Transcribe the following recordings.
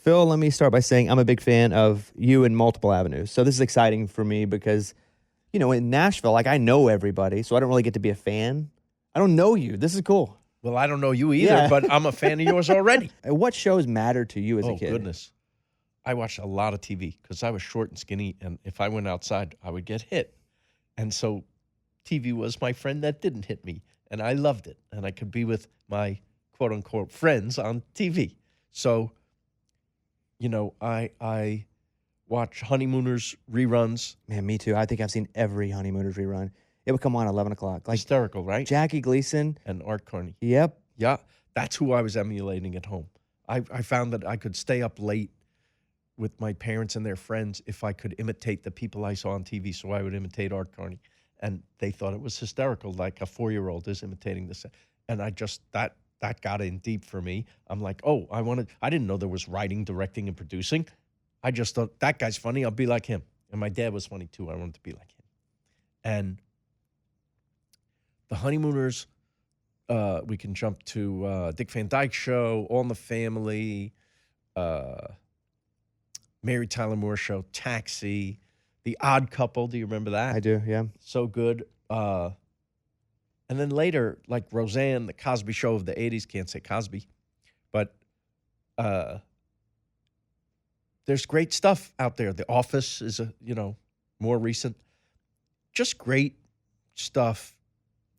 Phil, let me start by saying I'm a big fan of you in multiple avenues. So this is exciting for me because, in Nashville, like I know everybody, so I don't really get to be a fan. I don't know you. This is cool. Well, I don't know you either, Yeah. but I'm a fan of yours already. What shows matter to you as a kid? Oh, goodness. I watched a lot of TV because I was short and skinny, and if I went outside, I would get hit. And so TV was my friend that didn't hit me, and I loved it. And I could be with my quote-unquote friends on TV. So, I watch Honeymooners reruns. Man, me too. I think I've seen every Honeymooners rerun. It would come on at 11 o'clock. Like Hysterical, right? Jackie Gleason. And Art Carney. Yep. Yeah, that's who I was emulating at home. I found that I could stay up late with my parents and their friends if I could imitate the people I saw on TV, so I would imitate Art Carney. And they thought it was hysterical, like a 4-year-old is imitating this. And I just, that got in deep for me. I'm like, I didn't know there was writing, directing, and producing. I just thought, that guy's funny, I'll be like him. And my dad was funny too, I wanted to be like him. And the Honeymooners, we can jump to Dick Van Dyke Show, All in the Family, Mary Tyler Moore Show, Taxi, The Odd Couple. Do you remember that? I do, yeah. So good. And then later, like Roseanne, The Cosby Show of the 80s. Can't say Cosby. But there's great stuff out there. The Office is, more recent. Just great stuff.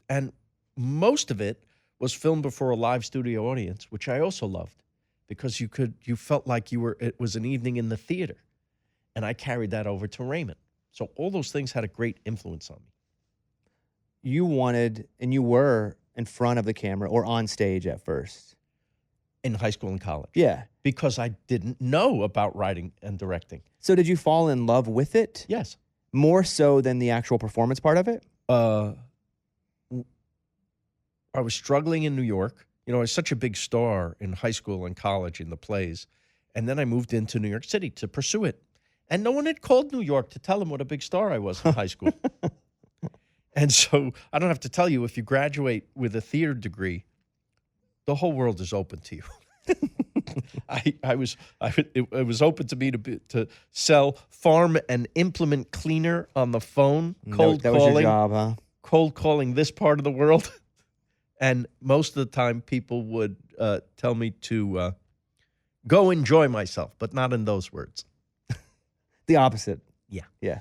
And most of it was filmed before a live studio audience, which I also loved because you felt like it was an evening in the theater. And I carried that over to Raymond. So all those things had a great influence on me. You wanted, and you were in front of the camera or on stage at first. In high school and college. Yeah. Because I didn't know about writing and directing. So did you fall in love with it? Yes. More so than the actual performance part of it? I was struggling in New York. I was such a big star in high school and college in the plays. And then I moved into New York City to pursue it. And no one had called New York to tell them what a big star I was in high school. And so I don't have to tell you, if you graduate with a theater degree, the whole world is open to you. It was open to me to sell farm and implement cleaner on the phone, cold that calling. was your job, huh? Cold calling this part of the world. And most of the time people would tell me to go enjoy myself, but not in those words. The opposite. Yeah. Yeah.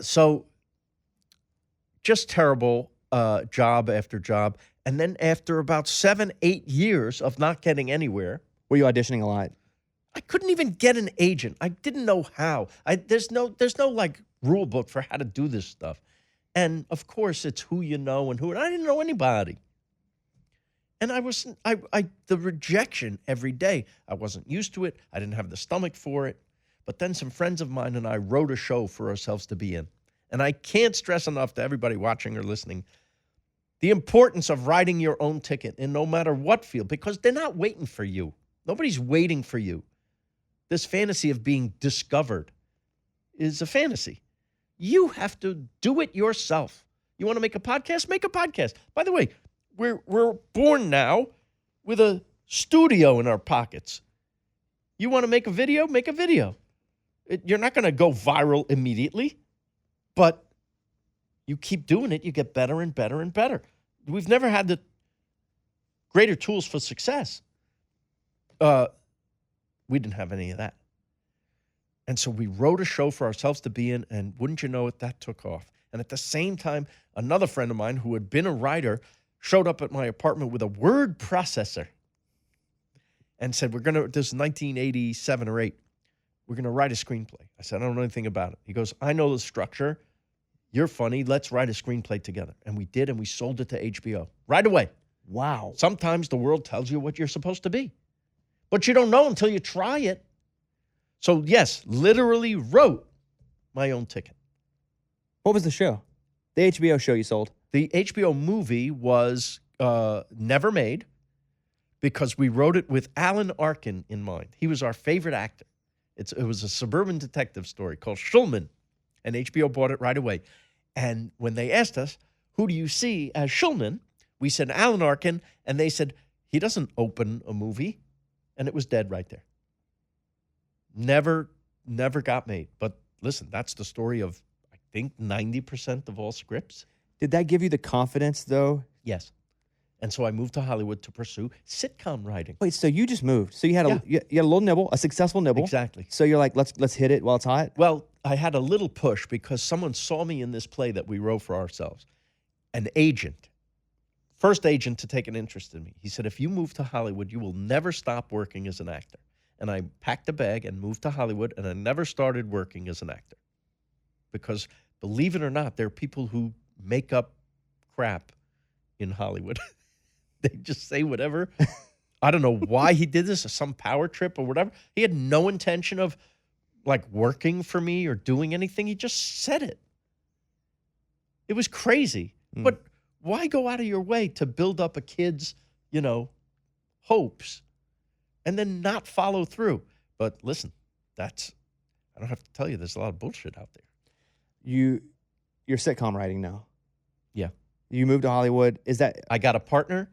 So just terrible job after job. And then after about 7-8 years of not getting anywhere. Were you auditioning a lot? I couldn't even get an agent. I didn't know how. There's no like rule book for how to do this stuff. And of course it's who you know and I didn't know anybody. And the rejection every day, I wasn't used to it. I didn't have the stomach for it. But then some friends of mine and I wrote a show for ourselves to be in. And I can't stress enough to everybody watching or listening the importance of writing your own ticket in no matter what field, because they're not waiting for you. Nobody's waiting for you. This fantasy of being discovered is a fantasy. You have to do it yourself. You want to make a podcast? Make a podcast. By the way, we're born now with a studio in our pockets. You want to make a video? Make a video. You're not going to go viral immediately, but you keep doing it, you get better and better and better. We've never had the greater tools for success. We didn't have any of that. And so we wrote a show for ourselves to be in, and wouldn't you know it, that took off. And at the same time, another friend of mine who had been a writer showed up at my apartment with a word processor and said, this is 1987 or 8, we're going to write a screenplay. I said, I don't know anything about it. He goes, I know the structure. You're funny. Let's write a screenplay together. And we did, and we sold it to HBO right away. Wow. Sometimes the world tells you what you're supposed to be, but you don't know until you try it. So, yes, literally wrote my own ticket. What was the show? The HBO show you sold? The HBO movie was never made because we wrote it with Alan Arkin in mind. He was our favorite actor. It was a suburban detective story called Schulman, and HBO bought it right away. And when they asked us, who do you see as Schulman? We said Alan Arkin, and they said, he doesn't open a movie. And it was dead right there. Never got made. But listen, that's the story of, I think, 90% of all scripts. Did that give you the confidence, though? Yes. And so I moved to Hollywood to pursue sitcom writing. Wait, so you just moved. So you had Yeah. you had a little nibble, a successful nibble. Exactly. So you're like, let's hit it while it's hot? Well, I had a little push because someone saw me in this play that we wrote for ourselves. An agent, first agent to take an interest in me. He said, if you move to Hollywood, you will never stop working as an actor. And I packed a bag and moved to Hollywood, and I never started working as an actor. Because believe it or not, there are people who make up crap in Hollywood. They just say whatever. I don't know why he did this, or some power trip or whatever. He had no intention of like working for me or doing anything. He just said it. It was crazy. But why go out of your way to build up a kid's, hopes and then not follow through? But listen, I don't have to tell you, there's a lot of bullshit out there. You're sitcom writing now. Yeah. You moved to Hollywood. Is that I got a partner.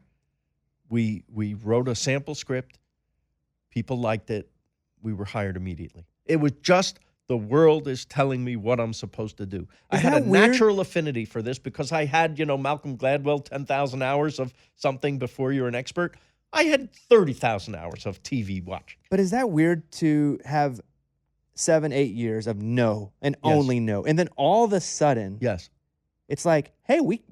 We wrote a sample script. People liked it. We were hired immediately. It was just the world is telling me what I'm supposed to do. I had a natural affinity for this because I had, Malcolm Gladwell, 10,000 hours of something before you're an expert. I had 30,000 hours of TV watching. But is that weird to have 7-8 years of no and only no, and then all of a sudden, yes, it's like, hey, we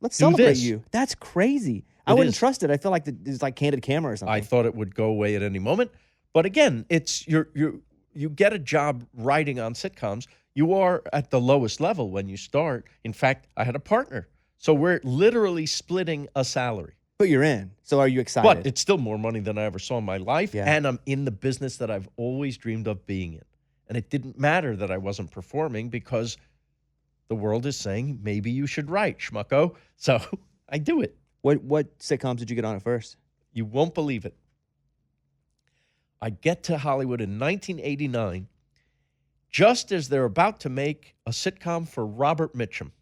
let's celebrate this. you. That's crazy. I wouldn't trust it. I feel like it's like Candid Camera or something. I thought it would go away at any moment. But again, it's you get a job writing on sitcoms. You are at the lowest level when you start. In fact, I had a partner. So we're literally splitting a salary. But you're in. So are you excited? But it's still more money than I ever saw in my life. Yeah. And I'm in the business that I've always dreamed of being in. And it didn't matter that I wasn't performing because the world is saying, maybe you should write, schmucko. So I do it. What sitcoms did you get on at first? You won't believe it. I get to Hollywood in 1989, just as they're about to make a sitcom for Robert Mitchum. Do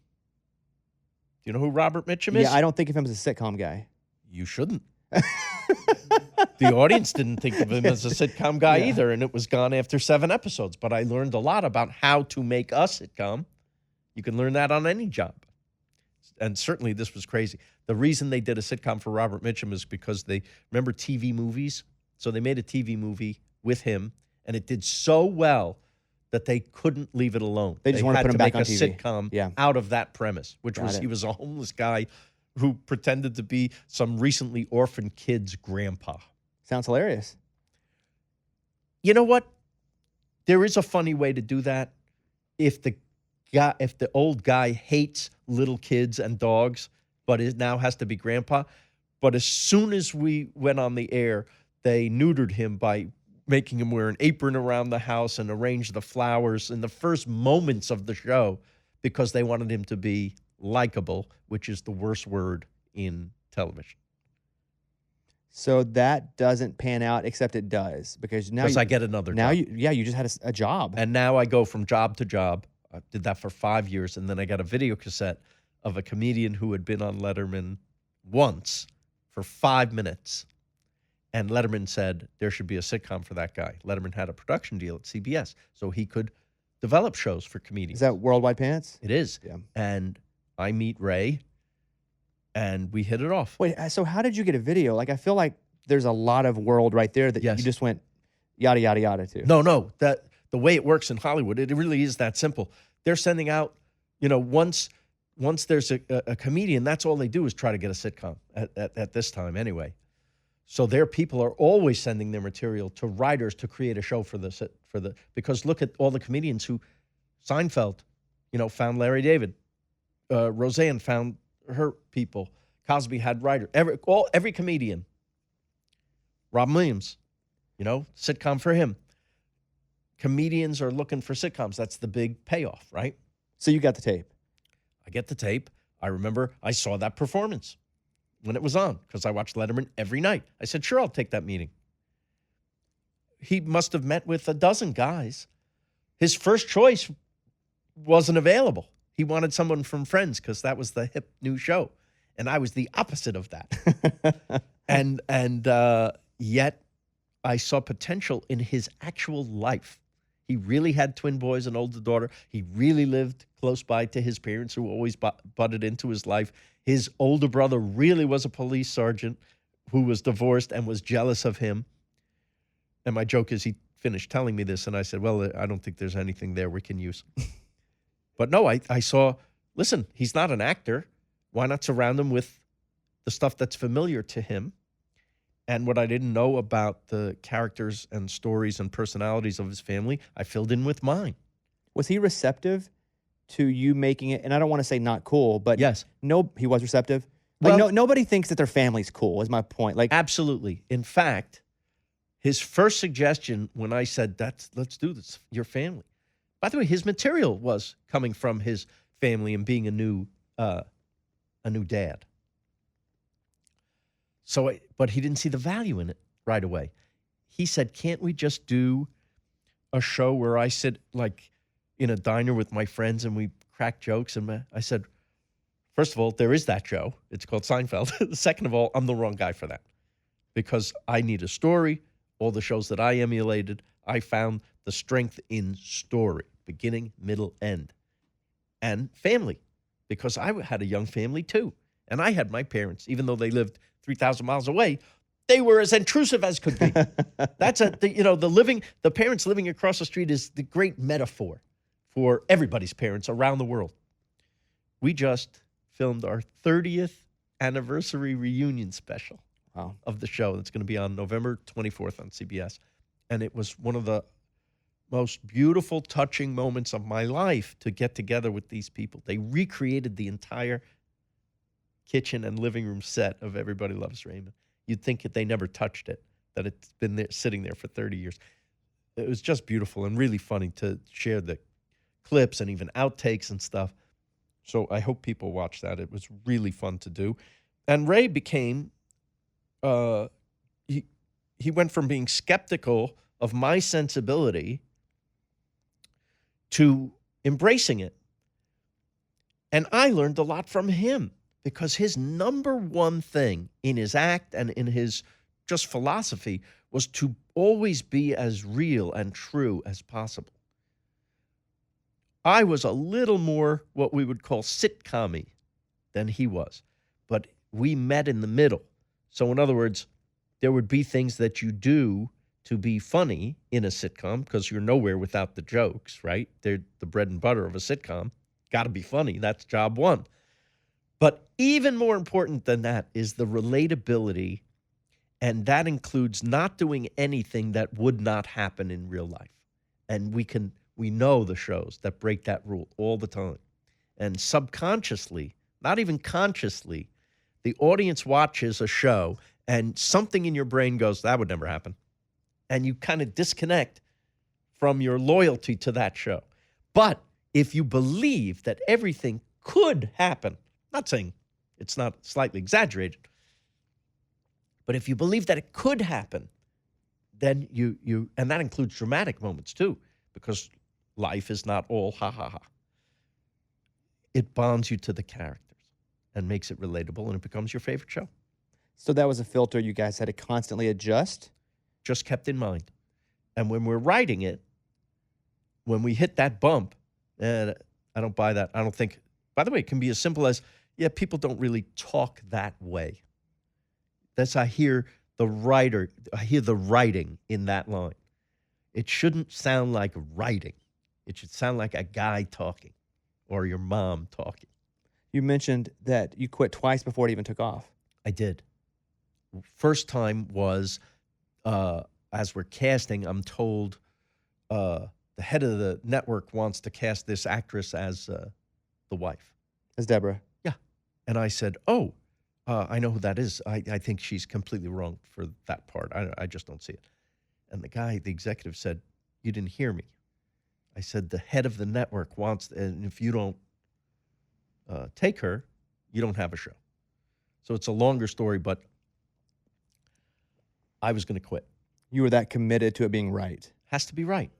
you know who Robert Mitchum is? Yeah, I don't think of him as a sitcom guy. You shouldn't. The audience didn't think of him as a sitcom guy either, and it was gone after 7 episodes. But I learned a lot about how to make a sitcom. You can learn that on any job. And certainly this was crazy. The reason they did a sitcom for Robert Mitchum is because they remember TV movies. So they made a TV movie with him, and it did so well that they couldn't leave it alone. They just wanted to put him back on make a TV. sitcom out of that premise, which he was a homeless guy who pretended to be some recently orphaned kid's grandpa. Sounds hilarious. You know what? There is a funny way to do that. If the old guy hates little kids and dogs, but it now has to be grandpa. But as soon as we went on the air, they neutered him by making him wear an apron around the house and arrange the flowers in the first moments of the show because they wanted him to be likable, which is the worst word in television. So that doesn't pan out, except it does because now I get another now job. you just had a job. And now I go from job to job. I did that for 5 years, and then I got a video cassette of a comedian who had been on Letterman once for 5 minutes. And Letterman said there should be a sitcom for that guy. Letterman had a production deal at CBS, so he could develop shows for comedians. Is that Worldwide Pants? It is. Yeah. And I meet Ray, and we hit it off. Wait, so how did you get a video? Like, I feel like there's a lot of world right there that you just went yada, yada, yada to. No. The way it works in Hollywood, it really is that simple. They're sending out, once there's a comedian, that's all they do is try to get a sitcom at this time anyway. So their people are always sending their material to writers to create a show because look at all the comedians who Seinfeld, found Larry David, Roseanne found her people, Cosby had writer, every comedian, Robin Williams, sitcom for him. Comedians are looking for sitcoms. That's the big payoff, right? So you got the tape. I get the tape. I remember I saw that performance when it was on because I watched Letterman every night. I said, sure, I'll take that meeting. He must have met with a dozen guys. His first choice wasn't available. He wanted someone from Friends because that was the hip new show. And I was the opposite of that. and yet I saw potential in his actual life. He really had twin boys, an older daughter. He really lived close by to his parents who always butted into his life. His older brother really was a police sergeant who was divorced and was jealous of him. And my joke is he finished telling me this, and I said, well, I don't think there's anything there we can use. But no, I saw, listen, he's not an actor. Why not surround him with the stuff that's familiar to him? And what I didn't know about the characters and stories and personalities of his family, I filled in with mine. Was he receptive to you making it? And I don't want to say not cool, but yes, no, he was receptive. Like well, nobody thinks that their family's cool. Is my point. Like absolutely. In fact, his first suggestion when I said, let's do this, your family. By the way, his material was coming from his family and being a new dad. So, but he didn't see the value in it right away. He said, can't we just do a show where I sit like in a diner with my friends and we crack jokes? And I said, first of all, there is that show. It's called Seinfeld. Second of all, I'm the wrong guy for that because I need a story. All the shows that I emulated, I found the strength in story, beginning, middle, end, and family, because I had a young family too. And I had my parents, even though they lived 3,000 miles away, they were as intrusive as could be. That's the parents living across the street is the great metaphor for everybody's parents around the world. We just filmed our 30th anniversary reunion special. Wow. Of the show that's going to be on November 24th on CBS. And it was one of the most beautiful, touching moments of my life to get together with these people. They recreated the entire kitchen and living room set of Everybody Loves Raymond. You'd think that they never touched it, that it's been there, sitting there for 30 years. It was just beautiful and really funny to share the clips and even outtakes and stuff. So I hope people watch that. It was really fun to do. And Ray became... he went from being skeptical of my sensibility to embracing it. And I learned a lot from him because his number one thing in his act and in his just philosophy was to always be as real and true as possible. I was a little more what we would call sitcom-y than he was, but we met in the middle. So in other words, there would be things that you do to be funny in a sitcom because you're nowhere without the jokes, right? They're the bread and butter of a sitcom. Got to be funny. That's job one. But even more important than that is the relatability, and that includes not doing anything that would not happen in real life. And we know the shows that break that rule all the time. And subconsciously, not even consciously, the audience watches a show and something in your brain goes, that would never happen. And you kind of disconnect from your loyalty to that show. But if you believe that everything could happen, not saying it's not slightly exaggerated, but if you believe that it could happen, then you and that includes dramatic moments too, because life is not all ha ha ha. It bonds you to the characters and makes it relatable, and it becomes your favorite show. So that was a filter you guys had to constantly adjust? Just kept in mind. And when we're writing it, when we hit that bump, I don't buy that. I don't think, by the way, it can be as simple as, yeah, people don't really talk that way. I hear the writing in that line. It shouldn't sound like writing. It should sound like a guy talking or your mom talking. You mentioned that you quit twice before it even took off. I did. First time was, as we're casting, I'm told the head of the network wants to cast this actress as the wife. As Deborah. Yeah. And I said, oh, I know who that is. I think she's completely wrong for that part. I just don't see it. And the executive said, you didn't hear me. I said, the head of the network wants, and if you don't take her, you don't have a show. So it's a longer story, but I was going to quit. You were that committed to it being right. Has to be right.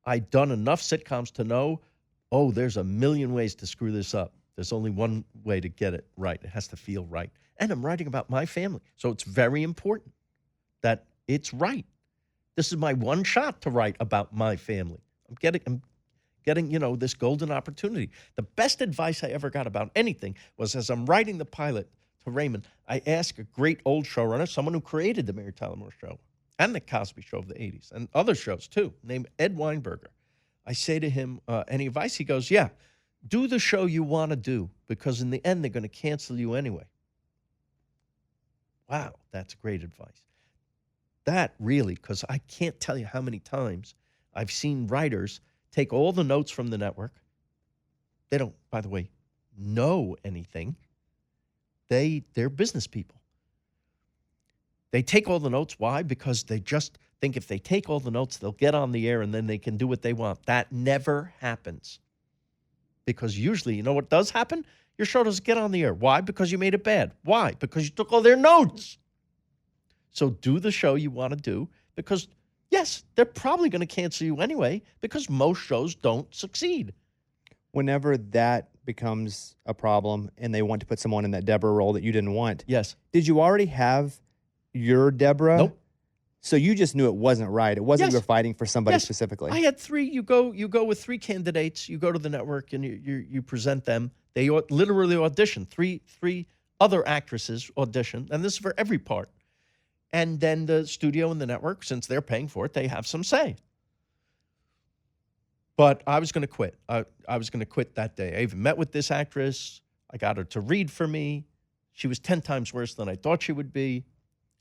I'd done enough sitcoms to know, oh, there's a million ways to screw this up. There's only one way to get it right. It has to feel right. And I'm writing about my family. So it's very important that it's right. This is my one shot to write about my family. I'm getting, this golden opportunity. The best advice I ever got about anything was as I'm writing the pilot to Raymond, I asked a great old showrunner, someone who created the Mary Tyler Moore Show and the Cosby Show of the 80s and other shows too, named Ed Weinberger. I say to him, any advice? He goes, yeah, do the show you want to do because in the end, they're going to cancel you anyway. Wow, that's great advice. That really, because I can't tell you how many times I've seen writers take all the notes from the network. They don't, by the way, know anything. They're business people. They take all the notes. Why? Because they just think if they take all the notes, they'll get on the air and then they can do what they want. That never happens. Because usually, you know what does happen? Your show doesn't get on the air. Why? Because you made it bad. Why? Because you took all their notes. So do the show you want to do because, yes, they're probably going to cancel you anyway because most shows don't succeed. Whenever that becomes a problem and they want to put someone in that Deborah role that you didn't want, yes. Did you already have your Deborah? Nope. So you just knew it wasn't right. It wasn't Yes. you were fighting for somebody Yes. specifically. I had three. You go with three candidates. You go to the network and you present them. They literally audition. Three other actresses audition, and this is for every part. And then the studio and the network, since they're paying for it, they have some say. But I was going to quit. I was going to quit that day. I even met with this actress. I got her to read for me. She was 10 times worse than I thought she would be.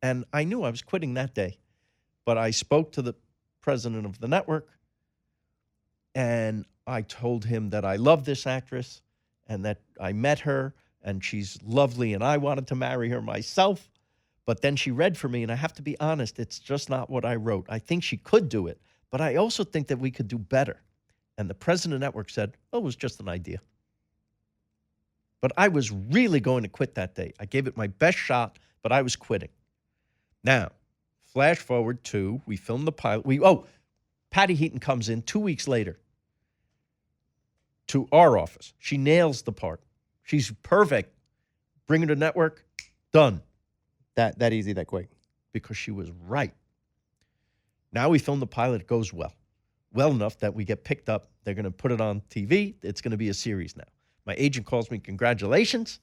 And I knew I was quitting that day. But I spoke to the president of the network, and I told him that I love this actress and that I met her, and she's lovely, and I wanted to marry her myself. But then she read for me, and I have to be honest, it's just not what I wrote. I think she could do it, but I also think that we could do better. And the president of the network said, oh, it was just an idea. But I was really going to quit that day. I gave it my best shot, but I was quitting. Now, flash forward to, we filmed the pilot. Patty Heaton comes in 2 weeks later to our office. She nails the part. She's perfect. Bring her to network, done. That easy, that quick. Because she was right. Now we film the pilot. It goes well. Well enough that we get picked up. They're going to put it on TV. It's going to be a series now. My agent calls me, congratulations.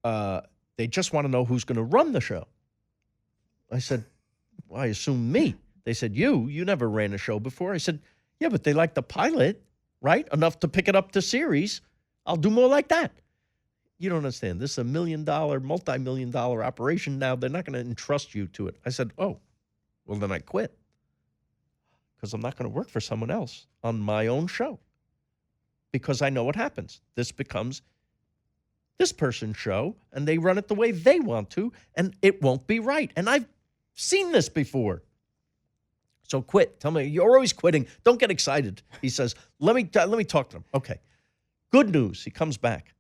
They just want to know who's going to run the show. I said, well, I assume me. They said, you never ran a show before. I said, yeah, but they like the pilot, right? Enough to pick it up to series. I'll do more like that. You don't understand. This is $1 million, multi-million-dollar operation. Now they're not going to entrust you to it. I said, oh, well, then I quit. Because I'm not going to work for someone else on my own show. Because I know what happens. This becomes this person's show, and they run it the way they want to, and it won't be right. And I've seen this before. So quit. Tell me, you're always quitting. Don't get excited. He says, let me talk to them. Okay. Good news. He comes back.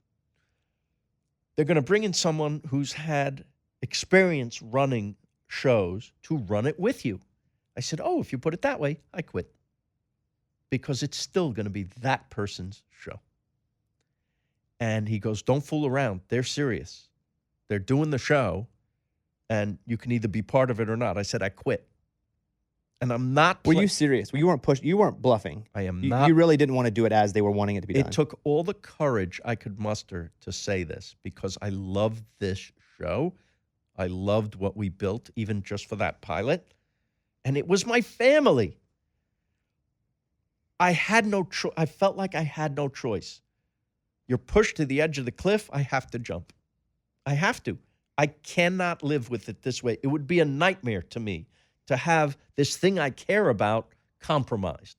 They're going to bring in someone who's had experience running shows to run it with you. I said, oh, if you put it that way, I quit. Because it's still going to be that person's show. And he goes, don't fool around. They're serious. They're doing the show, and you can either be part of it or not. I said, I quit. And I'm not... Were you serious? You weren't bluffing. I am not... You really didn't want to do it as they were wanting it to be done. It took all the courage I could muster to say this because I loved this show. I loved what we built, even just for that pilot. And it was my family. I had no choice. I felt like I had no choice. You're pushed to the edge of the cliff, I have to jump. I have to. I cannot live with it this way. It would be a nightmare to me to have this thing I care about compromised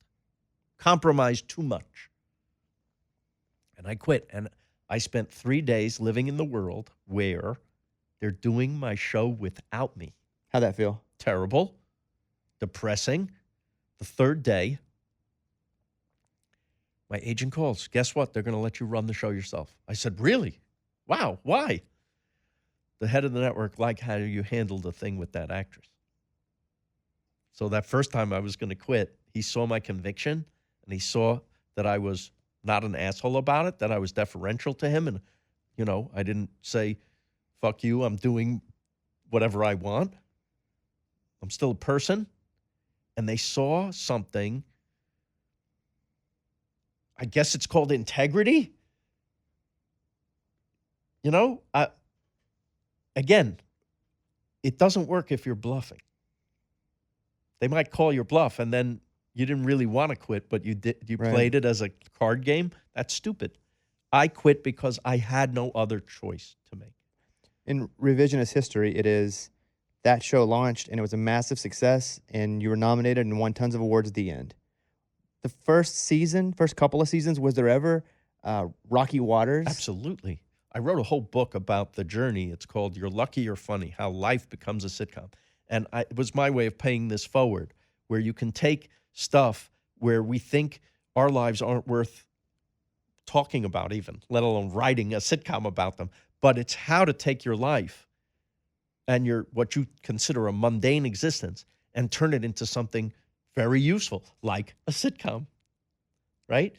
too much. And I quit. And I spent 3 days living in the world where they're doing my show without me. How'd that feel? Terrible. Depressing. The third day, my agent calls. Guess what? They're going to let you run the show yourself. I said, really? Wow. Why? The head of the network liked how you handled the thing with that actress. So that first time I was going to quit, he saw my conviction, and he saw that I was not an asshole about it, that I was deferential to him. And, I didn't say, fuck you, I'm doing whatever I want. I'm still a person. and they saw something, I guess it's called integrity. You know, again, it doesn't work if you're bluffing. They might call your bluff, and then you didn't really want to quit, but you did. You Right. played it as a card game. That's stupid. I quit because I had no other choice to make. In revisionist history, it is that show launched and it was a massive success, and you were nominated and won tons of awards at the end. The first couple of seasons, was there ever rocky waters? Absolutely. I wrote a whole book about the journey. It's called You're Lucky You're Funny, How Life Becomes a Sitcom. And it was my way of paying this forward, where you can take stuff where we think our lives aren't worth talking about even, let alone writing a sitcom about them. But it's how to take your life and what you consider a mundane existence and turn it into something very useful, like a sitcom, right?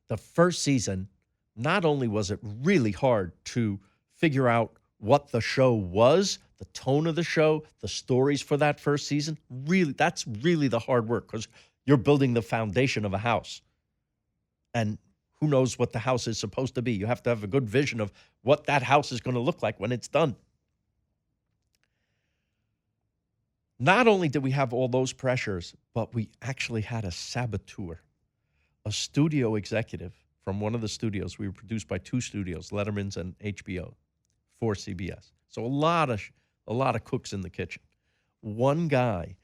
The first season, not only was it really hard to figure out what the show was, the tone of the show, the stories for that first season, that's really the hard work, because you're building the foundation of a house. And who knows what the house is supposed to be? You have to have a good vision of what that house is going to look like when it's done. Not only did we have all those pressures, but we actually had a saboteur, a studio executive from one of the studios. We were produced by two studios, Letterman's and HBO, for CBS. So a lot of cooks in the kitchen. One guy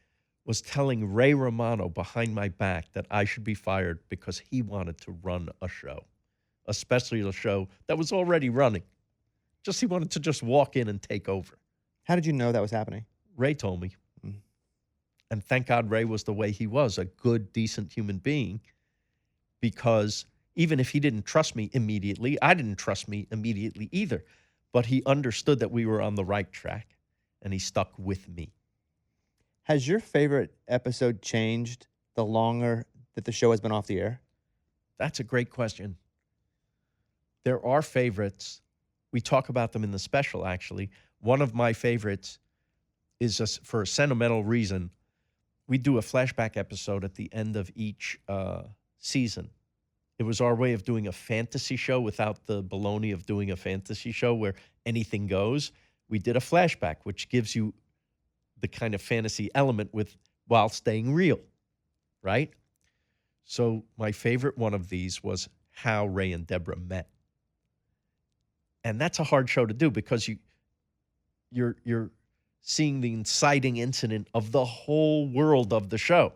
was telling Ray Romano behind my back that I should be fired because he wanted to run a show, especially a show that was already running. He wanted to just walk in and take over. How did you know that was happening? Ray told me. And thank God Ray was the way he was, a good, decent human being, because even if he didn't trust me immediately, I didn't trust me immediately either. But he understood that we were on the right track, and he stuck with me. Has your favorite episode changed the longer that the show has been off the air? That's a great question. There are favorites. We talk about them in the special, actually. One of my favorites is just for a sentimental reason. We do a flashback episode at the end of each season. It was our way of doing a fantasy show without the baloney of doing a fantasy show where anything goes. We did a flashback, which gives you the kind of fantasy element while staying real, right? So my favorite one of these was how Ray and Deborah met. And that's a hard show to do because you're seeing the inciting incident of the whole world of the show.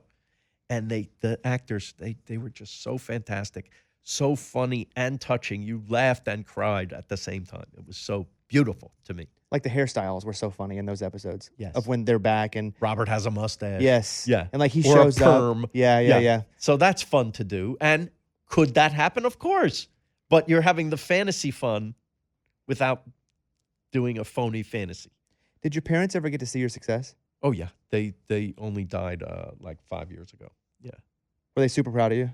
And the actors, they were just so fantastic, so funny and touching. You laughed and cried at the same time. It was so beautiful to me. Like the hairstyles were so funny in those episodes. Yes. Of when they're back and Robert has a mustache. yes. Yeah. And like he Or shows a perm. up. Yeah. So that's fun to do. And could that happen? Of course. But you're having the fantasy fun without doing a phony fantasy. Did your parents ever get to see your success? Oh, yeah. They only died like 5 years ago. Yeah. Were they super proud of you?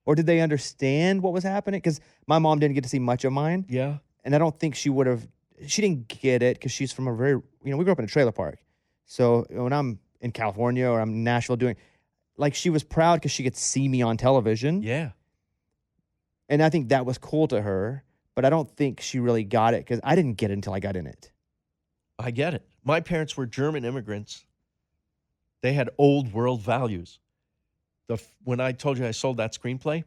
Or did they understand what was happening? Because my mom didn't get to see much of mine. Yeah. And I don't think she would have. She didn't get it because she's from a very, we grew up in a trailer park. So when I'm in California or I'm in Nashville she was proud because she could see me on television. Yeah. And I think that was cool to her. But I don't think she really got it because I didn't get it until I got in it. I get it. My parents were German immigrants. They had old world values. When I told you I sold that screenplay,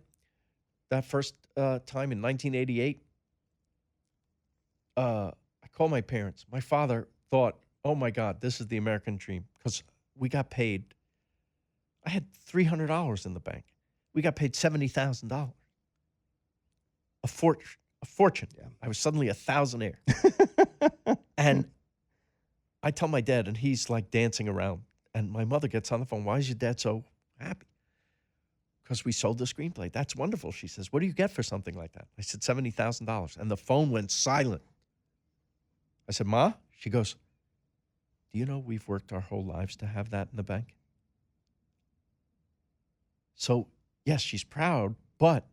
that first time in 1988, I called my parents. My father thought, oh my God, this is the American dream, because we got paid. I had $300 in the bank. We got paid $70,000. A fortune. Yeah. I was suddenly a thousandaire. And I tell my dad, and he's like dancing around. And my mother gets on the phone. Why is your dad so happy? Because we sold the screenplay. That's wonderful. She says, what do you get for something like that? I said, $70,000. And the phone went silent. I said, Ma? She goes, do you know we've worked our whole lives to have that in the bank? So, yes, she's proud, but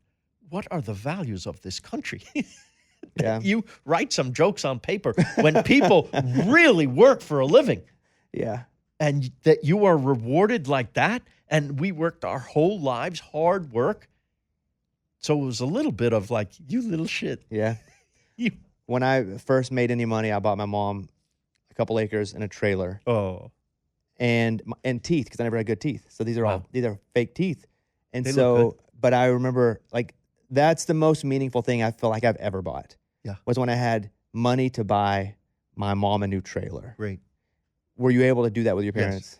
what are the values of this country? Yeah. You write some jokes on paper when people really work for a living. Yeah. and that you are rewarded like that. And we worked our whole lives, hard work. So it was a little bit of like, you little shit. Yeah. You, When I first made any money, I bought my mom a couple acres and a trailer oh, and teeth, because I never had good teeth. So these are fake teeth. And They look so, but I remember, like, that's the most meaningful thing I feel like I've ever bought. Yeah. Was when I had money to buy my mom a new trailer. great. Were you able to do that with your Yes. parents?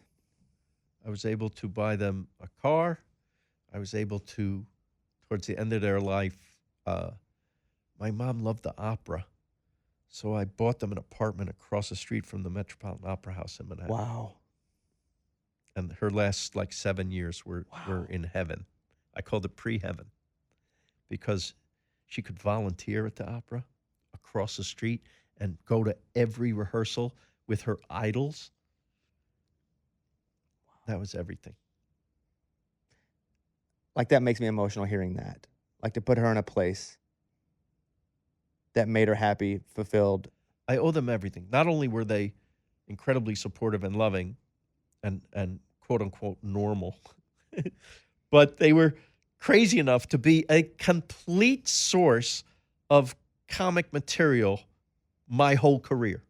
I was able to buy them a car. I was able to, towards the end of their life, my mom loved the opera. So I bought them an apartment across the street from the Metropolitan Opera House in Manhattan. Wow. And her last, 7 years were in heaven. I called it pre-heaven because she could volunteer at the opera across the street and go to every rehearsal with her idols. That was everything. Like, that makes me emotional hearing that. Like, to put her in a place that made her happy, fulfilled. I owe them everything. Not only were they incredibly supportive and loving and quote unquote normal, but they were crazy enough to be a complete source of comic material my whole career.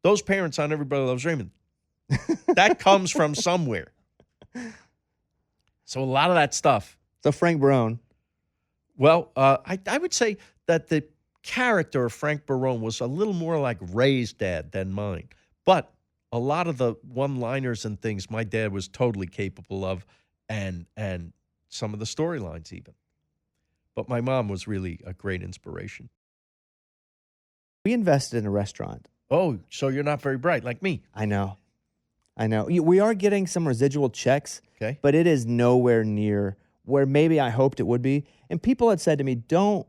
Those parents on Everybody Loves Raymond, that comes from somewhere. So a lot of that stuff. So Frank Barone. Well, I would say that the character of Frank Barone was a little more like Ray's dad than mine. But a lot of the one-liners and things my dad was totally capable of, and some of the storylines even. But my mom was really a great inspiration. We invested in a restaurant. Oh, so you're not very bright like me. I know. We are getting some residual checks, Okay. but it is nowhere near where maybe I hoped it would be. And people had said to me, don't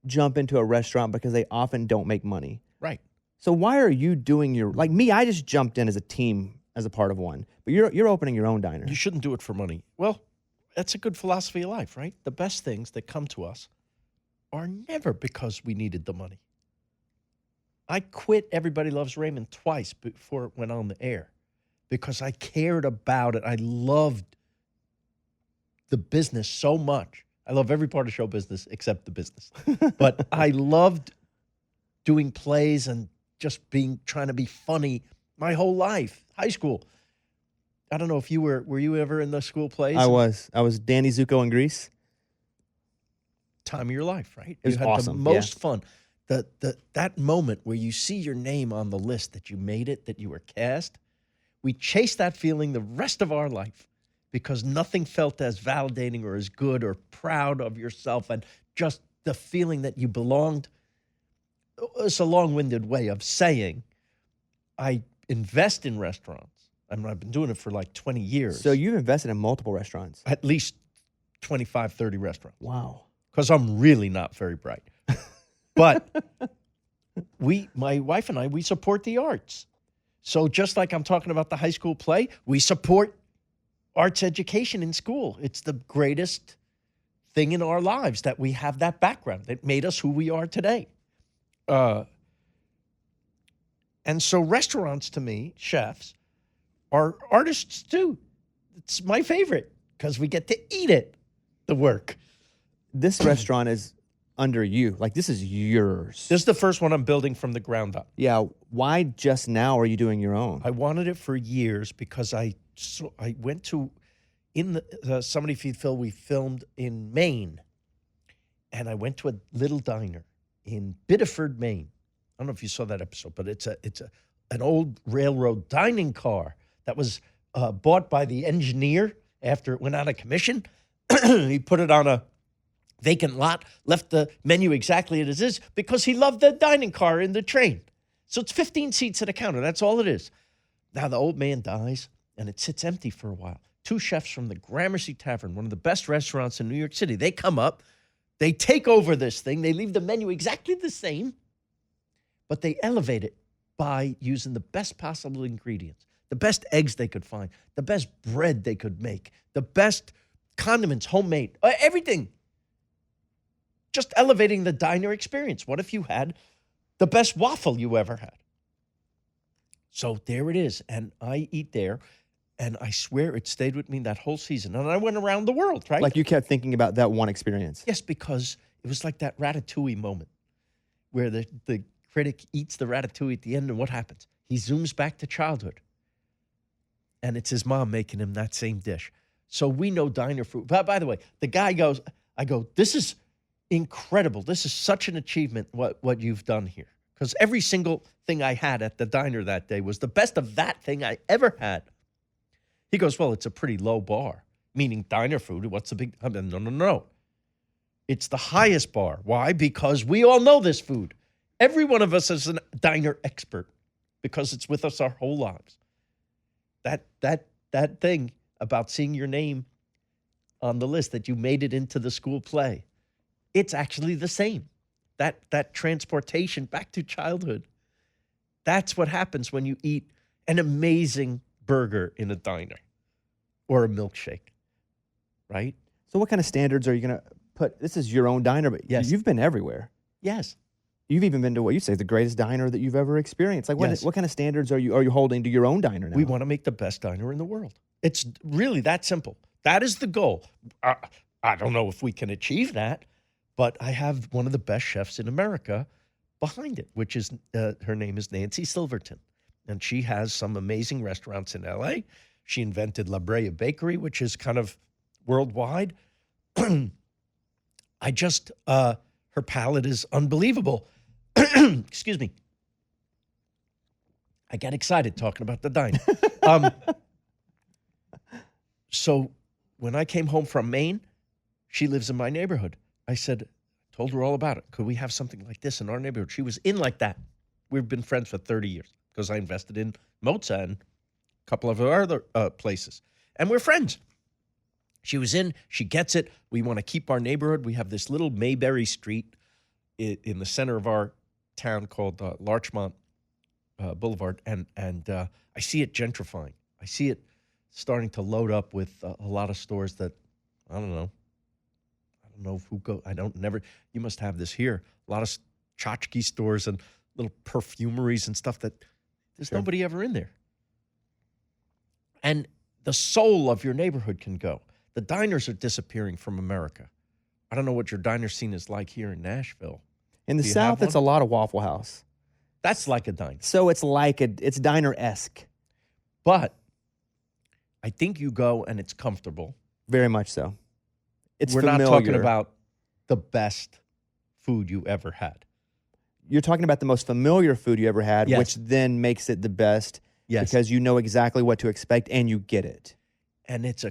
jump into a restaurant because they often don't make money. Right. So why are you doing like me, I just jumped in as a team, as a part of one. But you're opening your own diner. You shouldn't do it for money. Well, that's a good philosophy of life, right? The best things that come to us are never because we needed the money. I quit Everybody Loves Raymond twice before it went on the air because I cared about it. I loved the business so much. I love every part of show business except the business. But I loved doing plays and just trying to be funny my whole life. High school. I don't know if were you ever in the school plays? I was Danny Zuko in Greece. Time of your life, right? It was you had awesome. the most fun. That moment where you see your name on the list, that you made it, that you were cast, we chased that feeling the rest of our life because nothing felt as validating or as good or proud of yourself, and just the feeling that you belonged. It's a long-winded way of saying I invest in restaurants. I mean, I've been doing it for like 20 years. So you've invested in multiple restaurants. At least 25, 30 restaurants. Wow. Because I'm really not very bright. But my wife and I, we support the arts. So just like I'm talking about the high school play, we support arts education in school. It's the greatest thing in our lives that we have that background that made us who we are today. And so restaurants, to me, chefs, are artists too. It's my favorite because we get to eat it, the work. This restaurant is under you. Like, this is yours. This is the first one I'm building from the ground up. Yeah. Why just now are you doing your own? I wanted it for years because I went to, in the Somebody Feed Phil, we filmed in Maine. And I went to a little diner in Biddeford, Maine. I don't know if you saw that episode, but it's an old railroad dining car that was bought by the engineer after it went out of commission. He put it on a vacant lot, left the menu exactly as it is because he loved the dining car in the train. So it's 15 seats at a counter. That's all it is. Now the old man dies and it sits empty for a while. Two chefs from the Gramercy Tavern, one of the best restaurants in New York City, they come up, they take over this thing. They leave the menu exactly the same, but they elevate it by using the best possible ingredients, the best eggs they could find, the best bread they could make, the best condiments, homemade, everything. Just elevating the diner experience. What if you had the best waffle you ever had? So there it is. And I eat there. And I swear it stayed with me that whole season. And I went around the world, right? Like you kept thinking about that one experience. Yes, because it was like that ratatouille moment where the critic eats the ratatouille at the end, and what happens? He zooms back to childhood. And it's his mom making him that same dish. So we know diner food. By the way, the guy goes, I go, this is incredible. This is such an achievement, what you've done here. Because every single thing I had at the diner that day was the best of that thing I ever had. He goes, well, it's a pretty low bar, meaning diner food. What's the big? I mean, no. It's the highest bar. Why? Because we all know this food. Every one of us is a diner expert because it's with us our whole lives. That thing about seeing your name on the list that you made it into the school play, it's actually the same. That transportation back to childhood. That's what happens when you eat an amazing burger in a diner or a milkshake, right? So what kind of standards are you going to put? This is your own diner, but Yes. you've been everywhere. Yes. You've even been to what you say is the greatest diner that you've ever experienced. Like Yes. what kind of standards are you holding to your own diner now? We want to make the best diner in the world. It's really that simple. That is the goal. I don't know if we can achieve that, but I have one of the best chefs in America behind it, which is her name is Nancy Silverton. And she has some amazing restaurants in L.A. She invented La Brea Bakery, which is kind of worldwide. Her palate is unbelievable. Excuse me. I get excited talking about the diner. So when I came home from Maine, she lives in my neighborhood. I told her all about it. Could we have something like this in our neighborhood? She was in like that. We've been friends for 30 years because I invested in Mozza and a couple of other places. And we're friends. She was in. She gets it. We want to keep our neighborhood. We have this little Mayberry Street in the center of our town called Larchmont Boulevard. And I see it gentrifying. I see it starting to load up with a lot of stores that, I don't know who go. You must have this here. A lot of tchotchke stores and little perfumeries and stuff that there's nobody ever in there. And the soul of your neighborhood can go. The diners are disappearing from America. I don't know what your diner scene is like here in Nashville. In the Do you have South, it's a one? lot of Waffle House. That's like a diner. So it's it's diner-esque. But I think you go and it's comfortable. Very much so. It's We're familiar. not talking about the best food you ever had. You're talking about the most familiar food you ever had, Yes. which then makes it the best Yes. because you know exactly what to expect and you get it. And it's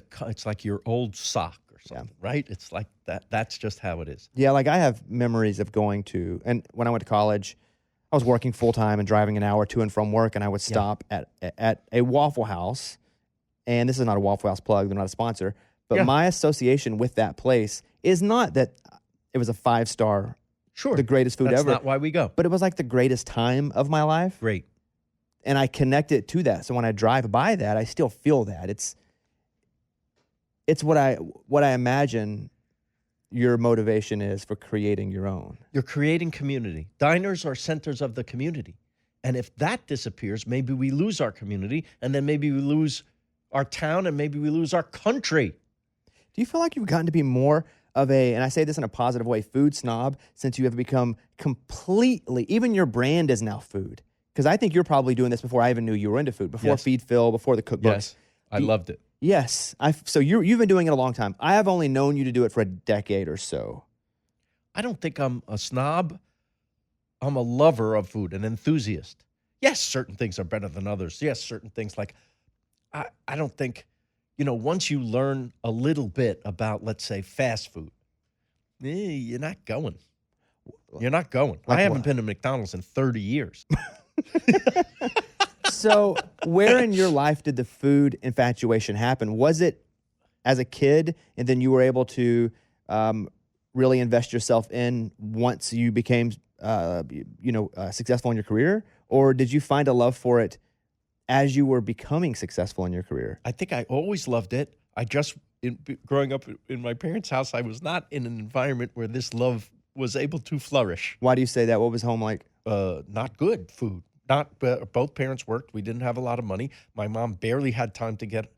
like your old sock or something, right? It's like that. That's just how it is. Yeah, like I have memories of going to, and when I went to college, I was working full-time and driving an hour to and from work, and I would stop at a Waffle House, and this is not a Waffle House plug, they're not a sponsor, but my association with that place is not that it was a 5-star, Sure. the greatest food That's ever. not why we go. But it was like the greatest time of my life. Great. And I connect it to that. So when I drive by that, I still feel that. It's what I imagine your motivation is for creating your own. You're creating community. Diners are centers of the community. And if that disappears, maybe we lose our community, and then maybe we lose our town, and maybe we lose our country. Do you feel like you've gotten to be more of and I say this in a positive way, food snob, since you have become completely, even your brand is now food? Because I think you're probably doing this before I even knew you were into food, before Yes. Feed Phil, before the cookbooks. Yes. I loved it. Yes. So you've been doing it a long time. I have only known you to do it for a decade or so. I don't think I'm a snob. I'm a lover of food, an enthusiast. Yes, certain things are better than others. Yes, certain things like, I don't think, once you learn a little bit about, let's say, fast food, you're not going. You're not going. Like I haven't what? been to McDonald's in 30 years. So where in your life did the food infatuation happen? Was it as a kid, and then you were able to really invest yourself in once you became successful in your career? Or did you find a love for it as you were becoming successful in your career? I think I always loved it. Growing up in my parents' house, I was not in an environment where this love was able to flourish. Why do you say that? What was home like? Not good food. Both parents worked. We didn't have a lot of money. My mom barely had time to get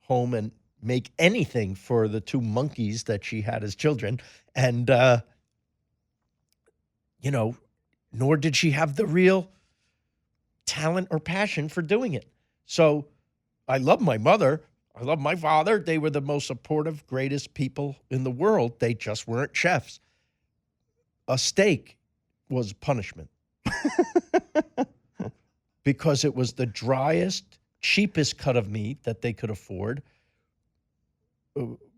home and make anything for the two monkeys that she had as children. And, nor did she have the real talent or passion for doing it. So I love my mother. I love my father. They were the most supportive, greatest people in the world. They just weren't chefs. A steak was punishment because it was the driest, cheapest cut of meat that they could afford.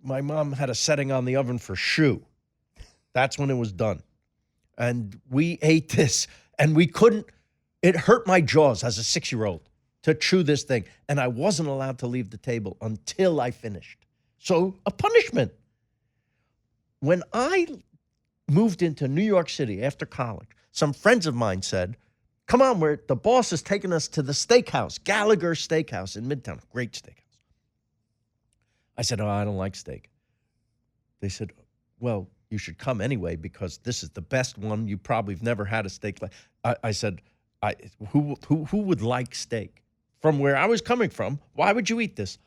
My mom had a setting on the oven for choux. That's when it was done. And we ate this, and we couldn't. It hurt my jaws as a 6-year-old to chew this thing, and I wasn't allowed to leave the table until I finished. So a punishment. When I moved into New York City after college, some friends of mine said, come on, the boss is taking us to the steakhouse, Gallagher Steakhouse in Midtown. Great steakhouse. I said, oh, I don't like steak. They said, well, you should come anyway because this is the best one. You probably have never had a steak like. I said, who would like steak? From where I was coming from, why would you eat this?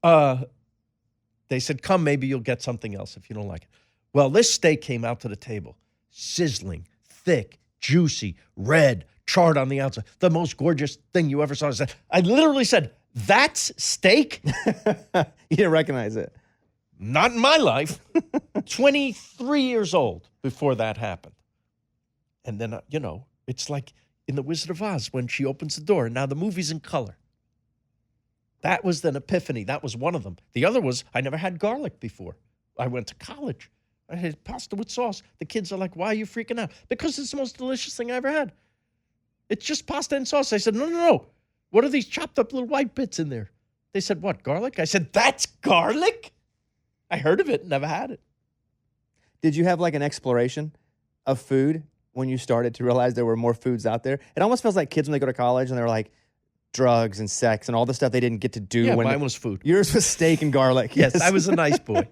They said, come, maybe you'll get something else if you don't like it. Well, this steak came out to the table, sizzling, thick, juicy, red, charred on the outside. The most gorgeous thing you ever saw. I literally said, that's steak? You didn't recognize it. Not in my life. 23 years old before that happened. And then, it's like in The Wizard of Oz when she opens the door, and now the movie's in color. That was an epiphany. That was one of them. The other was I never had garlic before. I went to college. I had pasta with sauce. The kids are like, why are you freaking out? Because it's the most delicious thing I ever had. It's just pasta and sauce. I said, no. What are these chopped up little white bits in there? They said, what, garlic? I said, that's garlic? I heard of it, never had it. Did you have like an exploration of food when you started to realize there were more foods out there? It almost feels like kids when they go to college and they're like drugs and sex and all the stuff they didn't get to do. Yeah, mine was food. Yours was steak and garlic. Yes, I was a nice boy.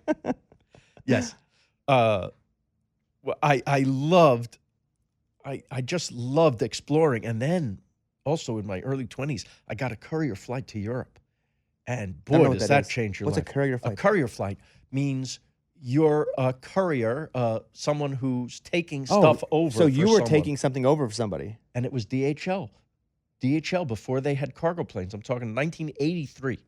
Yes. I just loved exploring. And then also in my early 20s, I got a courier flight to Europe. And boy, does that change your life. What's a courier flight? A courier flight means you're a courier, someone who's taking stuff over. So you were taking something over for somebody. And it was DHL. DHL before they had cargo planes. I'm talking 1983.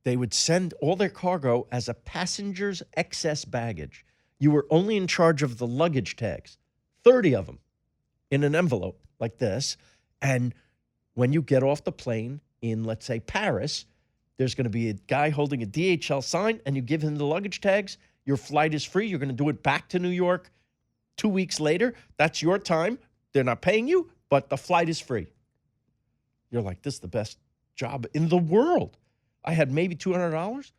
They would send all their cargo as a passenger's excess baggage. You were only in charge of the luggage tags, 30 of them in an envelope like this. And when you get off the plane in, let's say, Paris, there's going to be a guy holding a DHL sign, and you give him the luggage tags. Your flight is free. You're going to do it back to New York 2 weeks later. That's your time. They're not paying you, but the flight is free. You're like, this is the best job in the world. I had maybe $200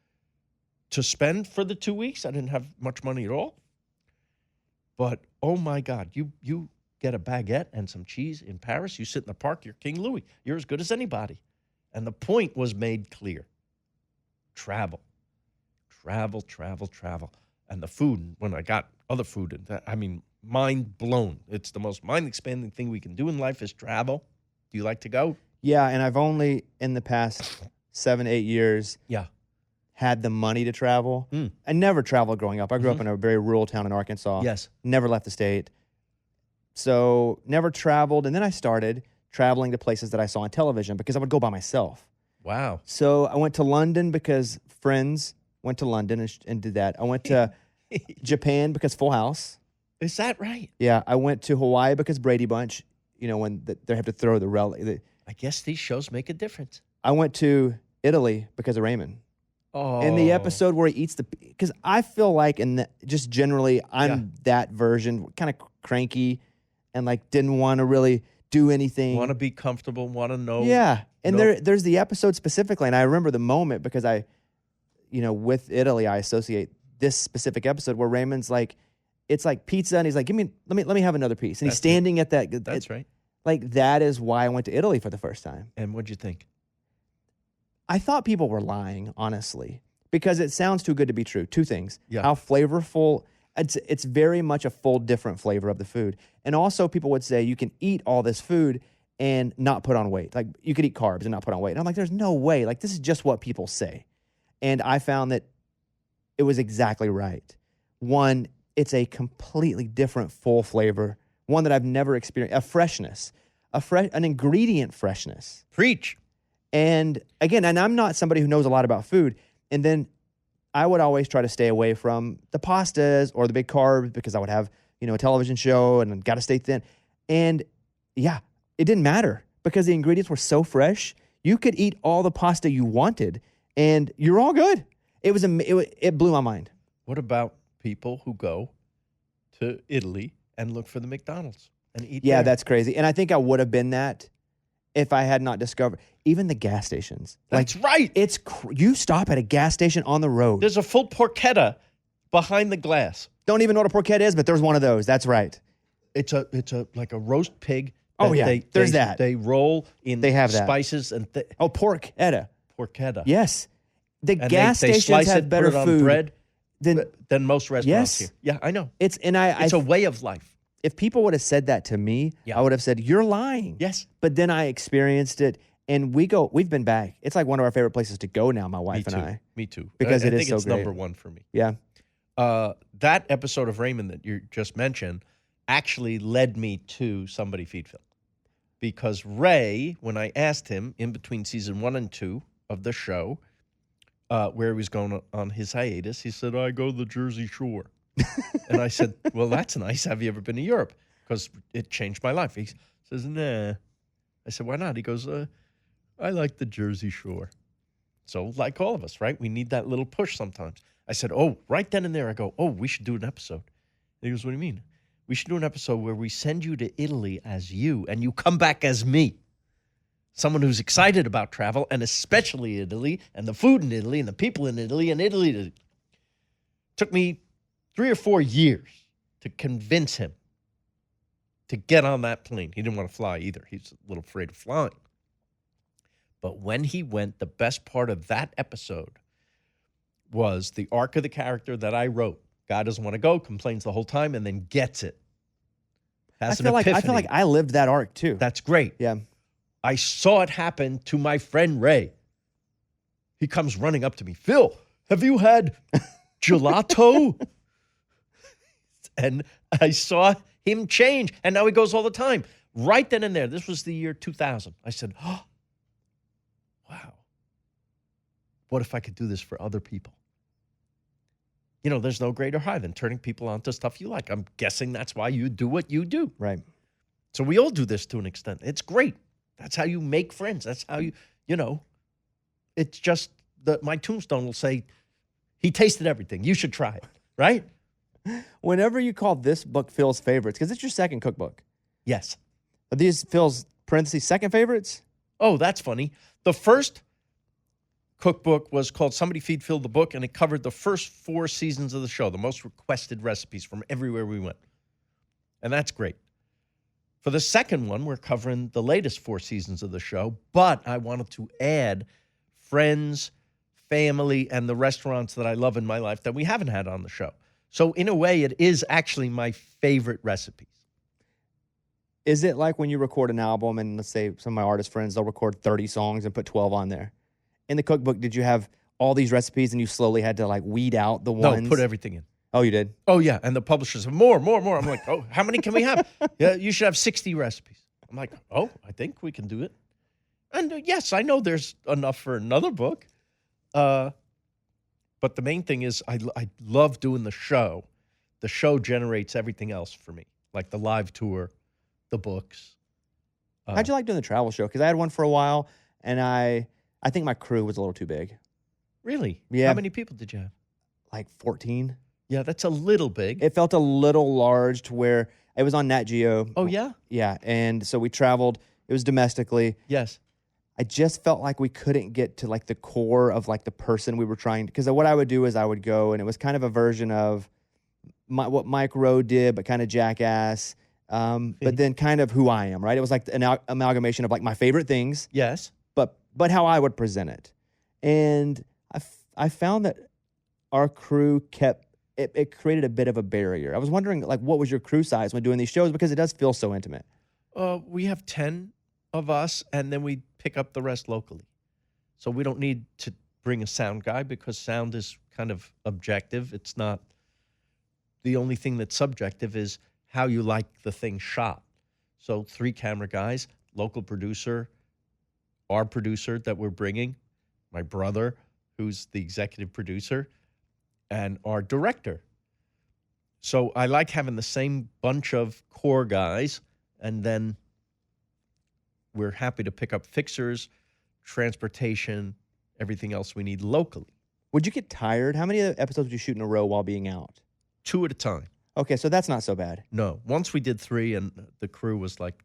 to spend for the 2 weeks. I didn't have much money at all. But, oh, my God, you get a baguette and some cheese in Paris. You sit in the park. You're King Louis. You're as good as anybody. And the point was made clear. Travel. And the food, when I got other food, mind blown. It's the most mind-expanding thing we can do in life is travel. Do you like to go? Yeah, and I've only, in the past 7-8 years, had the money to travel. I never traveled growing up. I grew up in a very rural town in Arkansas. Yes. Never left the state. So never traveled. And then I started traveling to places that I saw on television because I would go by myself. Wow. So I went to London because friends went to London and did that. I went to Japan because Full House. Is that right? Yeah. I went to Hawaii because Brady Bunch, when they have to throw the relic. I guess these shows make a difference. I went to Italy because of Raymond. Oh. In the episode where he eats because I feel like, just generally, I'm that version, kind of cranky and didn't want to really do anything. Want to be comfortable, want to know. Yeah. And there's the episode specifically, and I remember the moment because with Italy, I associate this specific episode where Raymond's like, it's like pizza, and he's like, let me have another piece. And he's standing at that. That's right. That is why I went to Italy for the first time. And what'd you think? I thought people were lying, honestly, because it sounds too good to be true. Two things. Yeah. How flavorful It's very much a full different flavor of the food. And also people would say you can eat all this food and not put on weight. Like you could eat carbs and not put on weight. And I'm like, there's no way. Like this is just what people say. And I found that it was exactly right. One, it's a completely different full flavor, one that I've never experienced, a freshness, an ingredient freshness. Preach. And again, and I'm not somebody who knows a lot about food. And then I would always try to stay away from the pastas or the big carbs because I would have, a television show and got to stay thin. And yeah, it didn't matter because the ingredients were so fresh. You could eat all the pasta you wanted and you're all good. It blew my mind. What about people who go to Italy and look for the McDonald's and eat Yeah, there? that's crazy. And I think I would have been that if I had not discovered even the gas stations. That's right. You stop at a gas station on the road. There's a full porchetta behind the glass. Don't even know what a porchetta is, but there's one of those. That's right. It's like a roast pig. Oh yeah, there's that. They roll in They have that. spices and porchetta. Porchetta. Yes, the And gas they stations slice have it, better put it on food bread than most restaurants Yes. here. Yeah, I know. it's It's a way of life. if people would have said that to me, Yeah. I would have said you're lying. Yes. But then I experienced it, and we've been back. It's like one of our favorite places to go now. My wife and I. Me too. Because I it is think so it's great. number one for me. Yeah. That episode of Raymond that you just mentioned actually led me to Somebody Feed Phil. Because Ray, when I asked him in between season 1 and 2 of the show, where he was going on his hiatus, he said, I go to the Jersey Shore. And I said, well, that's nice. Have you ever been to Europe? Because it changed my life. He says, nah. I said, why not? He goes, I like the Jersey Shore. So like all of us, right? We need that little push sometimes. I said, oh, right then and there, I go, oh, we should do an episode. And he goes, what do you mean? We should do an episode where we send you to Italy as you, and you come back as me. Someone who's excited about travel, and especially Italy, and the food in Italy, and the people in Italy, and Italy. Took me 3 or 4 years to convince him to get on that plane. He didn't want to fly either. He's a little afraid of flying. But when he went, the best part of that episode was the arc of the character that I wrote. Guy doesn't want to go, complains the whole time, and then gets it. I feel like I lived that arc too. That's great. Yeah. I saw it happen to my friend Ray. He comes running up to me. Phil, have you had gelato? And I saw him change. And now he goes all the time. Right then and there. This was the year 2000. I said, oh, wow. What if I could do this for other people? There's no greater high than turning people on to stuff you like. I'm guessing that's why you do what you do. Right. So we all do this to an extent. It's great. That's how you make friends. That's how it's just my tombstone will say, he tasted everything. You should try it, right? Whenever you call this book Phil's favorites, because it's your second cookbook. Yes. Are these Phil's parentheses second favorites? Oh, that's funny. The first cookbook was called Somebody Feed Phil the Book, and it covered the first 4 seasons of the show, the most requested recipes from everywhere we went. And that's great. For the second one, we're covering the latest 4 seasons of the show, but I wanted to add friends, family, and the restaurants that I love in my life that we haven't had on the show. So in a way, it is actually my favorite recipes. Is it like when you record an album and let's say some of my artist friends, they'll record 30 songs and put 12 on there? In the cookbook, did you have all these recipes and you slowly had to like weed out the ones? No, put everything in. Oh, you did? Oh, yeah. And the publishers said, more. I'm like, oh, how many can we have? Yeah, you should have 60 recipes. I'm like, oh, I think we can do it. And yes, I know there's enough for another book. But the main thing is I love doing the show. The show generates everything else for me, like the live tour, the books. How'd you like doing the travel show? Because I had one for a while, and I think my crew was a little too big. Really? Yeah. How many people did you have? Like 14. Yeah, that's a little big. It felt a little large to where it was on Nat Geo. Oh, yeah? Yeah, and so we traveled. It was domestically. Yes. I just felt like we couldn't get to like the core of like the person we were trying. Because what I would do is I would go, and it was kind of a version of what Mike Rowe did, but kind of jackass. But then kind of who I am, right? It was like an amalgamation of like my favorite things. Yes. But how I would present it. And I found that our crew kept it created a bit of a barrier. I was wondering, like, what was your crew size when doing these shows? Because it does feel so intimate. We have 10 of us, and then we pick up the rest locally. So we don't need to bring a sound guy because sound is kind of objective. It's not the only thing that's subjective is how you like the thing shot. So 3 camera guys, local producer, our producer that we're bringing, my brother, who's the executive producer, and our director. So I like having the same bunch of core guys, and then we're happy to pick up fixers, transportation, everything else we need locally. Would you get tired? How many episodes would you shoot in a row while being out? 2 at a time. Okay, so that's not so bad. No. Once we did 3 and the crew was like,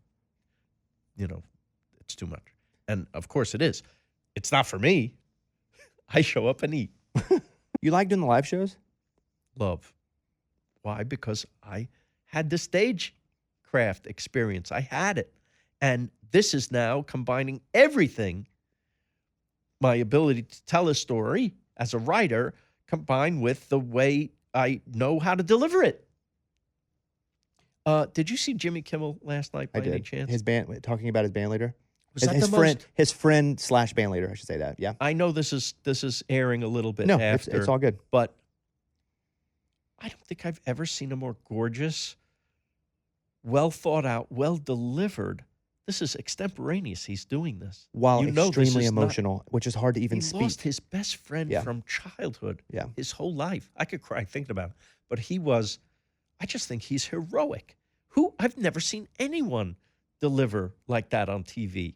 it's too much. And of course it is. It's not for me. I show up and eat. You like doing the live shows? Love. Why? Because I had the stagecraft experience. I had it. And this is now combining everything, my ability to tell a story as a writer, combined with the way I know how to deliver it. Did you see Jimmy Kimmel last night by any chance? His band, talking about his band leader? Was that the most? His friend / band leader, I should say that, yeah. I know this is airing a little bit after. It's all good. But I don't think I've ever seen a more gorgeous, well thought out, well delivered. This is extemporaneous. He's doing this. While extremely emotional, which is hard to even speak. He lost his best friend from childhood, his whole life. I could cry thinking about it. But I just think he's heroic. I've never seen anyone deliver like that on TV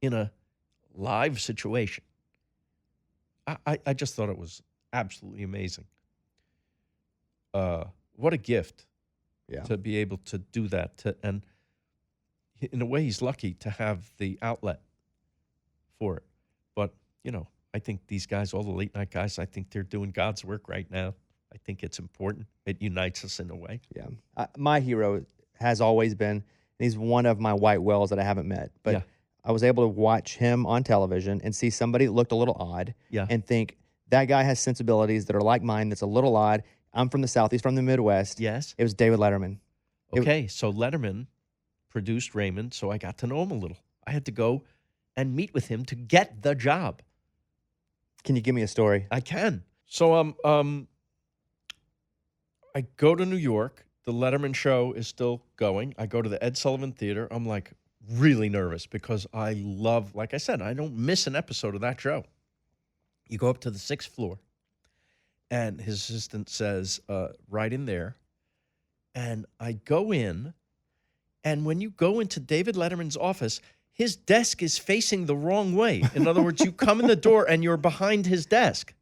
in a live situation. I just thought it was absolutely amazing. What a gift to be able to do that. And in a way, he's lucky to have the outlet for it. But, I think these guys, all the late night guys, I think they're doing God's work right now. I think it's important. It unites us in a way. Yeah. My hero has always been, and he's one of my white whales that I haven't met. But I was able to watch him on television and see somebody that looked a little odd and think, that guy has sensibilities that are like mine that's a little odd. I'm from the South. He's from the Midwest. Yes. It was David Letterman. Okay, so Letterman produced Raymond, so I got to know him a little. I had to go and meet with him to get the job. Can you give me a story? I can. So I go to New York. The Letterman show is still going. I go to the Ed Sullivan Theater. I'm like really nervous because I love, like I said, I don't miss an episode of that show. You go up to the 6th floor, and his assistant says, right in there. And I go in, and when you go into David Letterman's office, his desk is facing the wrong way. In other words, you come in the door, and you're behind his desk.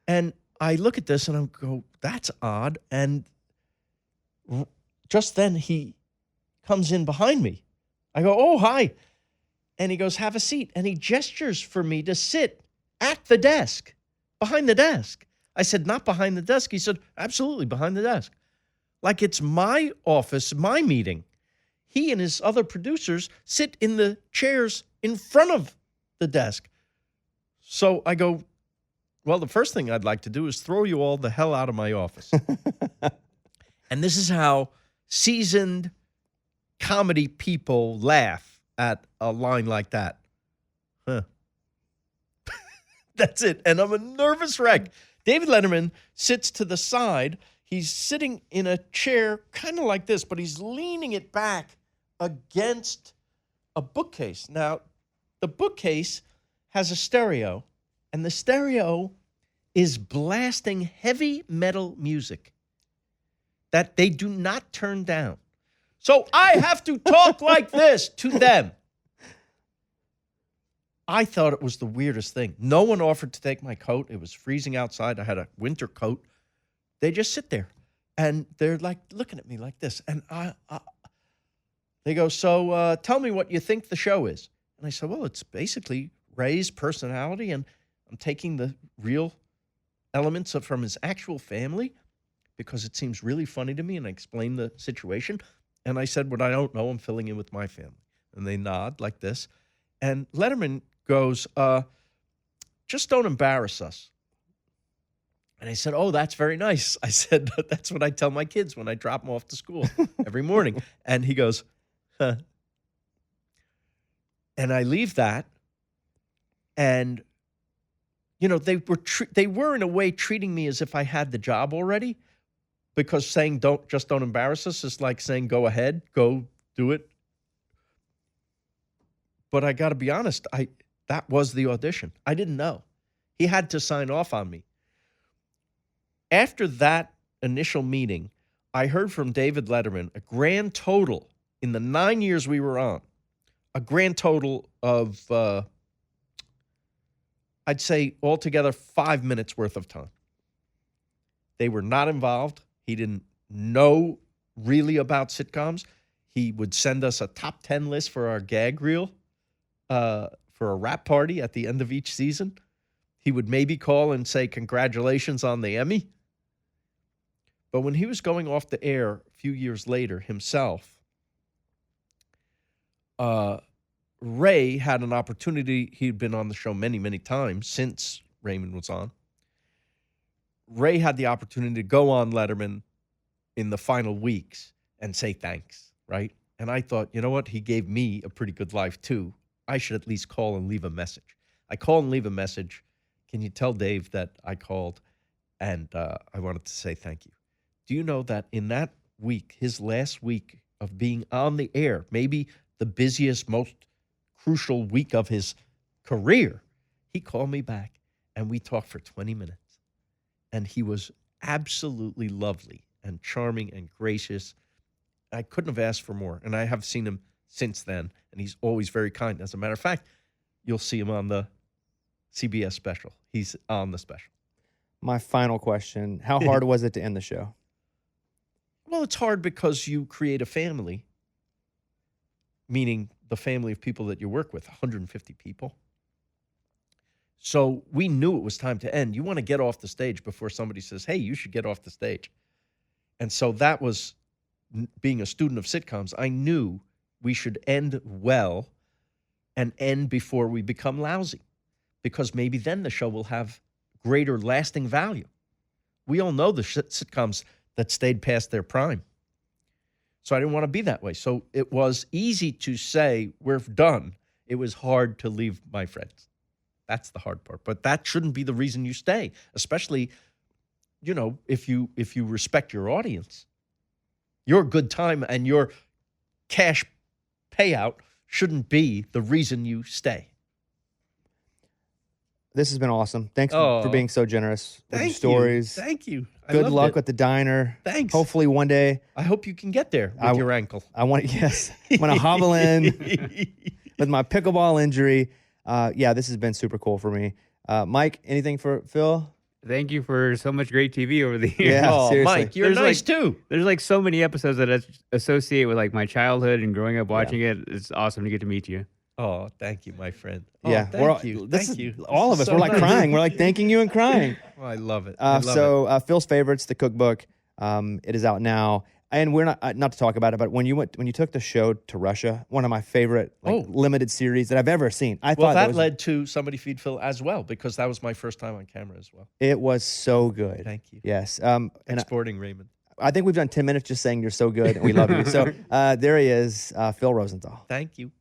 And I look at this, and I go, that's odd. And just then, he comes in behind me. I go, oh, hi. And he goes, have a seat. And he gestures for me to sit at the desk, behind the desk. I said, not behind the desk. He said, absolutely, behind the desk. Like it's my office, my meeting. He and his other producers sit in the chairs in front of the desk. So I go, well, the first thing I'd like to do is throw you all the hell out of my office. And this is how seasoned comedy people laugh at a line like that. Huh. That's it. And I'm a nervous wreck. David Letterman sits to the side. He's sitting in a chair kind of like this, but he's leaning it back against a bookcase. Now, the bookcase has a stereo, and the stereo is blasting heavy metal music that they do not turn down. So I have to talk like this to them. I thought it was the weirdest thing. No one offered to take my coat. It was freezing outside. I had a winter coat. They just sit there, and they're like looking at me like this. And they go, so tell me what you think the show is. And I said, well, it's basically Ray's personality, and I'm taking the real elements from his actual family because it seems really funny to me, and I explained the situation. And I said, what I don't know, I'm filling in with my family. And they nod like this. And Letterman goes, just don't embarrass us. And I said, oh, that's very nice. I said, that's what I tell my kids when I drop them off to school every morning. And he goes, huh. And I leave that. And, they were in a way treating me as if I had the job already, because saying don't embarrass us is like saying go ahead, go do it. But I got to be honest, that was the audition. I didn't know. He had to sign off on me. After that initial meeting, I heard from David Letterman a grand total in the 9 years we were on, a grand total of, I'd say altogether 5 minutes worth of time. They were not involved. He didn't know really about sitcoms. He would send us a top 10 list for our gag reel for a wrap party at the end of each season. He would maybe call and say congratulations on the Emmy. But when he was going off the air a few years later himself, Ray had an opportunity. He'd been on the show many, many times since Raymond was on. Ray had the opportunity to go on Letterman in the final weeks and say thanks, right? And I thought, you know what? He gave me a pretty good life too. I should at least call and leave a message. I call and leave a message. Can you tell Dave that I called and I wanted to say thank you? Do you know that in that week, his last week of being on the air, maybe the busiest, most crucial week of his career, he called me back and we talked for 20 minutes. And he was absolutely lovely and charming and gracious. I couldn't have asked for more. And I have seen him since then, and he's always very kind. As a matter of fact, you'll see him on the CBS special. He's on the special. My final question, how hard was it to end the show? Well, it's hard because you create a family, meaning the family of people that you work with, 150 people. So we knew it was time to end. You want to get off the stage before somebody says, hey, you should get off the stage. And so that was, being a student of sitcoms, I knew we should end well and end before we become lousy, because maybe then the show will have greater lasting value. We all know the sitcoms that stayed past their prime. So I didn't want to be that way. So it was easy to say, we're done. It was hard to leave my friends. That's the hard part. But that shouldn't be the reason you stay, especially, if you respect your audience. Your good time and your cash payout shouldn't be the reason you stay. This has been awesome. Thanks for being so generous with your stories. Thank you. Good luck with the diner. Thanks. Hopefully one day. I hope you can get there with your ankle. I'm going to hobble in with my pickleball injury. This has been super cool for me. Mike, anything for Phil? Thank you for so much great TV over the years. Yeah, seriously. Mike, you're nice too. There's so many episodes that I associate with my childhood and growing up watching it. It's awesome to get to meet you. Oh, thank you, my friend. Yeah, thank you. Thank you. All of us, we're crying. We're thanking you and crying. Oh, I love it. Phil's Favorites, the cookbook, it is out now. And we're not to talk about it, but when you took the show to Russia, one of my favorite limited series that I've ever seen. I thought that led to Somebody Feed Phil as well, because that was my first time on camera as well. It was so good. Thank you. Yes. Exporting Raymond. I think we've done 10 minutes just saying you're so good and we love you. So there he is, Phil Rosenthal. Thank you.